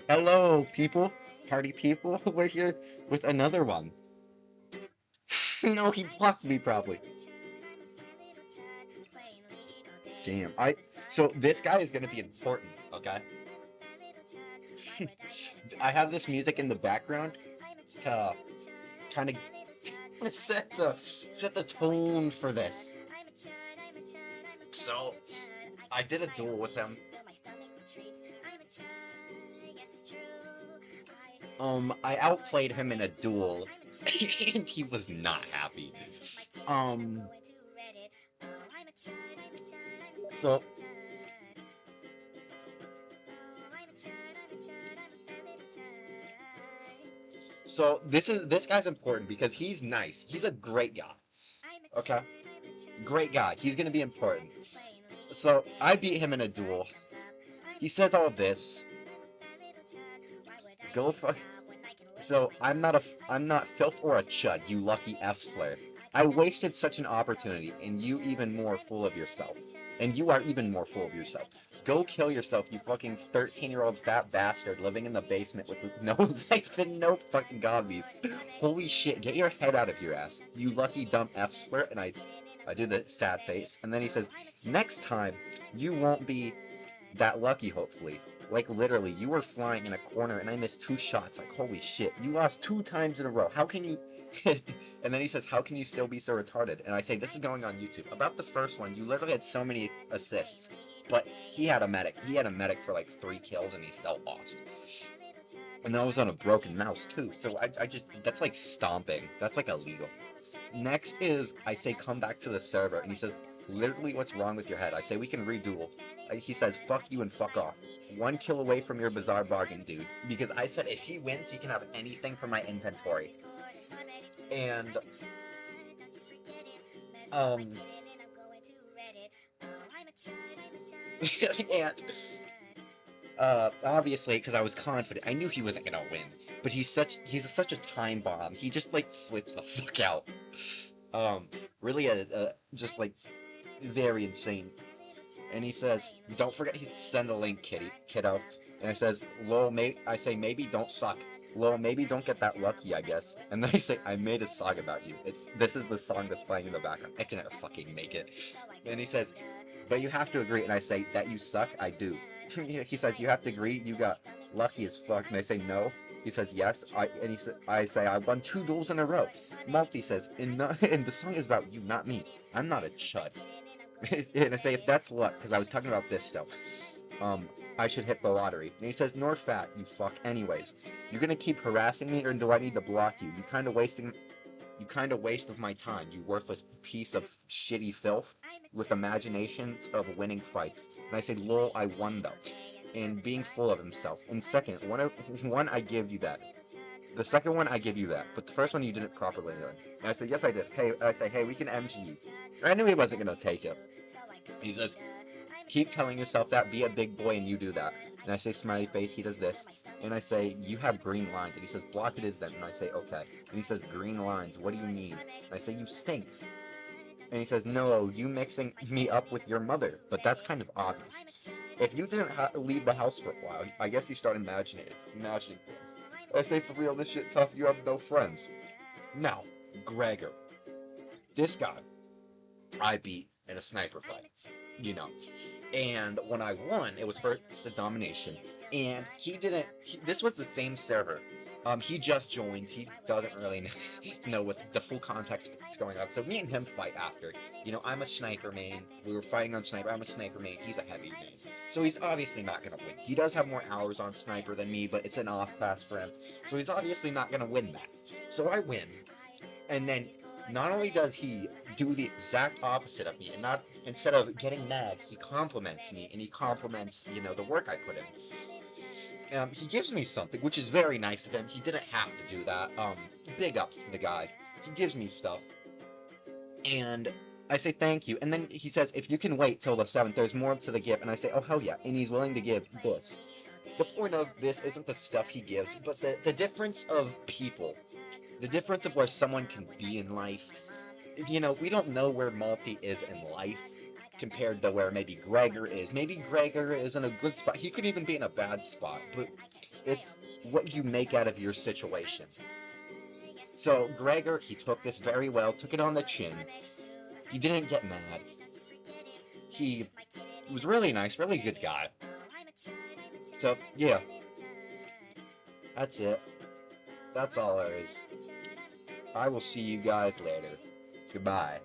Hello, people. Party people. We're here with another one. No, he blocked me probably. Damn. So this guy is gonna be important, okay? I have this music in the background to kind of set the tone for this. So I did a duel with him. I outplayed him in a duel, and he was not happy. Um, so this guy's important because he's nice. He's a great guy. Okay, great guy. He's gonna be important. So I beat him in a duel. He said all this. Go fuck. So I'm not filth or a chud, you lucky F-slur. I wasted such an opportunity, and you even more full of yourself. And you are even more full of yourself. Go kill yourself, you fucking 13-year-old fat bastard living in the basement with no life and no fucking gobbies. Holy shit, get your head out of your ass, you lucky dumb F-slur. And I do the sad face, and then he says, next time, you won't be that lucky, hopefully. Like, literally, you were flying in a corner, and I missed 2 shots. Like, holy shit, you lost 2 times in a row. How can you... And then he says, how can you still be so retarded? And I say, this is going on YouTube. About the first one, you literally had so many assists. But he had a medic. He had a medic for, like, 3 kills, and he still lost. And that was on a broken mouse, too. So I just... That's, like, stomping. That's, like, illegal. Next is, I say, come back to the server, and he says, literally, what's wrong with your head? I say, we can reduel. He says, fuck you and fuck off. 1 kill away from your bizarre bargain, dude. Because I said, if he wins, he can have anything from my inventory. And, and, obviously, because I was confident, I knew he wasn't gonna win. But he's such a time bomb. He just, like, flips the fuck out. Really, just, like, very insane. And he says, don't forget, send a link, kiddo. And I says, lol, I say, maybe don't suck. Lol, maybe don't get that lucky, I guess. And then I say, I made a song about you. This is the song that's playing in the background. I didn't fucking make it. And he says, but you have to agree. And I say, that you suck? I do. He says, you have to agree, you got lucky as fuck. And I say, no. He says, yes. I say, I won 2 duels in a row. Multi says, and the song is about you, not me. I'm not a chud. And I say, if that's luck, because I was talking about this stuff, I should hit the lottery. And he says, nor fat, you fuck. Anyways, you're gonna keep harassing me, or do I need to block you? You kind of waste of my time, you worthless piece of shitty filth with imaginations of winning fights. And I say, lol, I won though. And being full of himself. And second, one I give you that. The second one, I give you that. But the first one, you didn't properly learn. And I said, yes, I did. Hey, I say, hey, we can MG you. I knew he wasn't going to take it. He says, keep telling yourself that, be a big boy, and you do that. And I say, smiley face, he does this. And I say, you have green lines. And he says, block it is then. And I say, okay. And he says, green lines, what do you mean? And I say, you stink. And he says, no, you mixing me up with your mother. But that's kind of obvious. If you didn't leave the house for a while, I guess you start imagining things. I say, for real, this shit tough, you have no friends. Now, Gregor. This guy, I beat in a sniper fight, you know. And when I won, it was first a domination. And this was the same server. He just joins, he doesn't really know what's the full context of what's going on. So me and him fight after. You know, I'm a sniper main, we were fighting on sniper, I'm a sniper main, he's a heavy main. So he's obviously not gonna win. He does have more hours on sniper than me, but it's an off class for him. So he's obviously not gonna win that. So I win. And then, not only does he do the exact opposite of me, and instead of getting mad, he compliments me, and he compliments, you know, the work I put in. He gives me something, which is very nice of him. He didn't have to do that. Big ups to the guy. He gives me stuff. And I say thank you. And then he says, if you can wait till the 7th, there's more to the gift. And I say, oh, hell yeah. And he's willing to give this. The point of this isn't the stuff he gives, but the difference of people. The difference of where someone can be in life. You know, we don't know where Multi is in life. compared to where maybe Gregor is. Maybe Gregor is in a good spot. He could even be in a bad spot, but it's what you make out of your situation. So Gregor, he took this very well, took it on the chin. He didn't get mad. He was really nice, really good guy. So, yeah. That's it. That's all there is. I will see you guys later. Goodbye.